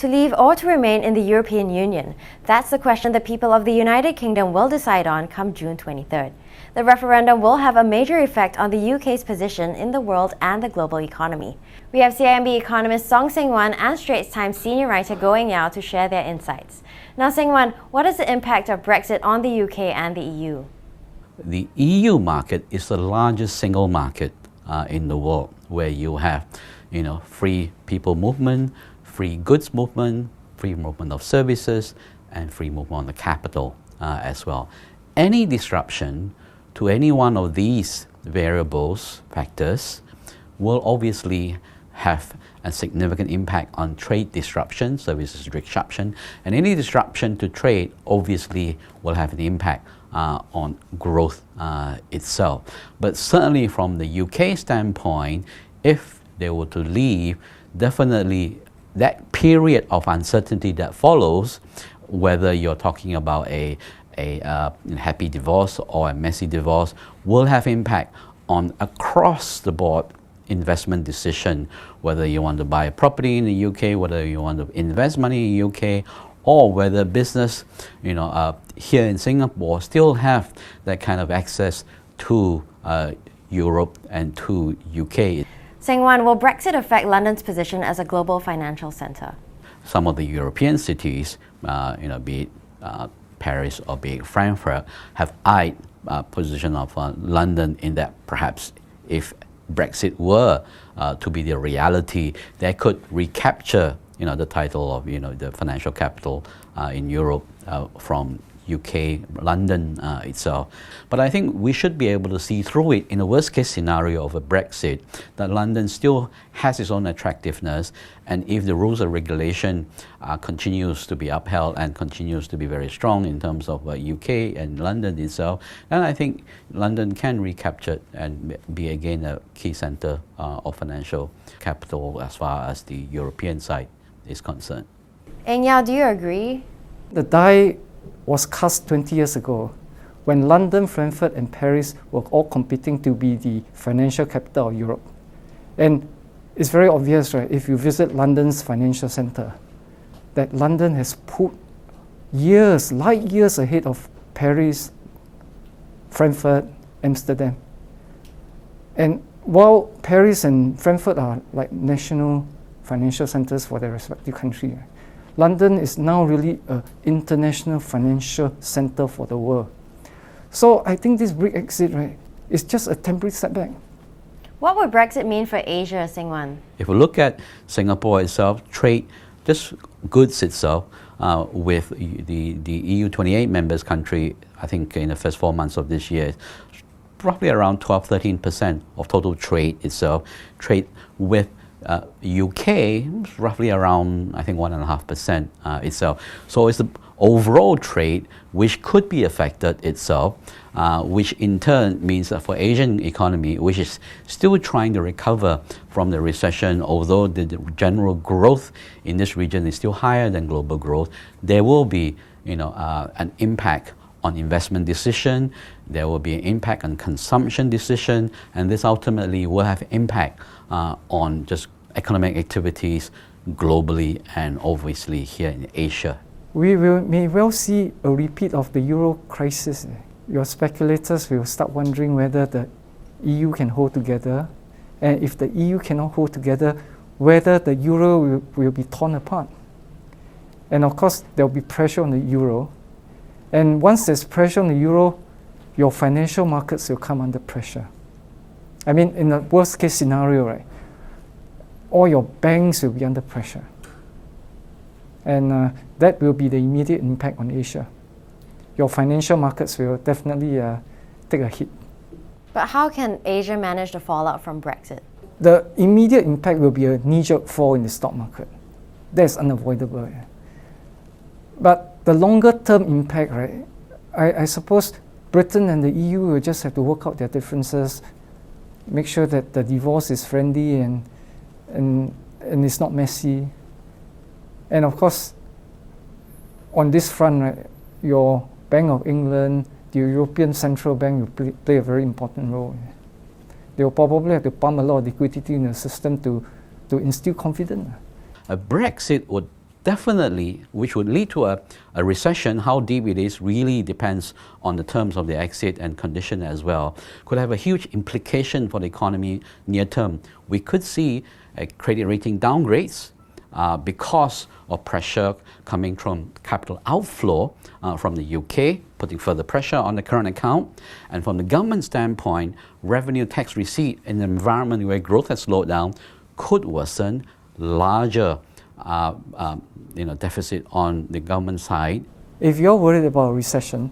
To leave or to remain in the European Union? That's the question the people of the United Kingdom will decide on come June 23rd. The referendum will have a major effect on the UK's position in the world and the global economy. We have CIMB economist Song Seng-wan and Straits Times senior writer Goh Eng Yao to share their insights. Now Seng-wan, what is the impact of Brexit on the UK and the EU? The EU market is the largest single market in the world, where you have free people movement, free goods movement, free movement of services, and free movement of the capital as well. Any disruption to any one of these factors, will obviously have a significant impact on trade disruption, services disruption, and any disruption to trade obviously will have an impact on growth itself. But certainly from the UK standpoint, if they were to leave, definitely that period of uncertainty that follows, whether you're talking about a happy divorce or a messy divorce, will have impact on across the board investment decision, whether you want to buy a property in the UK, whether you want to invest money in the UK, or whether business here in Singapore still have that kind of access to Europe and to UK. Seng-wan, will Brexit affect London's position as a global financial centre? Some of the European cities, be it Paris or be it Frankfurt, have eyed position of London in that perhaps if Brexit were to be the reality, they could recapture the title of the financial capital in Europe from UK, London itself. But I think we should be able to see through it in a worst case scenario of a Brexit, that London still has its own attractiveness, and if the rules and regulation continues to be upheld and continues to be very strong in terms of UK and London itself, then I think London can recapture and be again a key centre of financial capital as far as the European side is concerned. Eng Yao, do you agree? The die was cast 20 years ago when London, Frankfurt and Paris were all competing to be the financial capital of Europe. And it's very obvious, right, if you visit London's financial centre, that London has put light years ahead of Paris, Frankfurt, Amsterdam. And while Paris and Frankfurt are like national financial centres for their respective country, London is now really an international financial centre for the world. So I think this Brexit, right, is just a temporary setback. What would Brexit mean for Asia, Seng-wan? If we look at Singapore itself, trade, just goods itself, with the EU 28 members country, I think in the first 4 months of this year, roughly around 12-13% of total trade itself. Trade with UK roughly around, I think, 1.5% itself. So it's the overall trade which could be affected itself, which in turn means that for Asian economy, which is still trying to recover from the recession, although the general growth in this region is still higher than global growth, there will be an impact on investment decision, there will be an impact on consumption decision, and this ultimately will have impact on just economic activities globally and obviously here in Asia. We may well see a repeat of the Euro crisis. Your speculators will start wondering whether the EU can hold together, and if the EU cannot hold together, whether the Euro will be torn apart. And of course, there will be pressure on the Euro. And once there's pressure on the Euro, your financial markets will come under pressure. I mean, in the worst case scenario, right, all your banks will be under pressure. And that will be the immediate impact on Asia. Your financial markets will definitely take a hit. But how can Asia manage the fallout from Brexit? The immediate impact will be a knee-jerk fall in the stock market. That's unavoidable. Yeah. But the longer-term impact, right, I suppose Britain and the EU will just have to work out their differences, make sure that the divorce is friendly and it's not messy. And of course, on this front, right, your Bank of England, the European Central Bank will play a very important role. They will probably have to pump a lot of liquidity in the system to instill confidence. A Brexit would definitely, which would lead to a recession. How deep it is really depends on the terms of the exit and condition as well. Could have a huge implication for the economy near term. We could see a credit rating downgrades because of pressure coming from capital outflow from the UK, putting further pressure on the current account. And from the government standpoint, revenue tax receipt in an environment where growth has slowed down could worsen, larger deficit on the government side. If you're worried about a recession,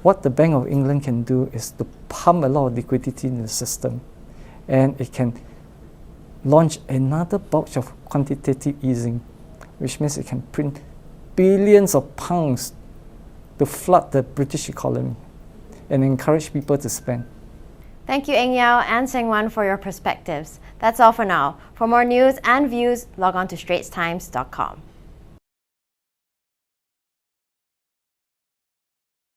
what the Bank of England can do is to pump a lot of liquidity in the system, and it can launch another batch of quantitative easing, which means it can print billions of pounds to flood the British economy and encourage people to spend. Thank you, Eng Yao and Seng Wan, for your perspectives. That's all for now. For more news and views, log on to straitstimes.com.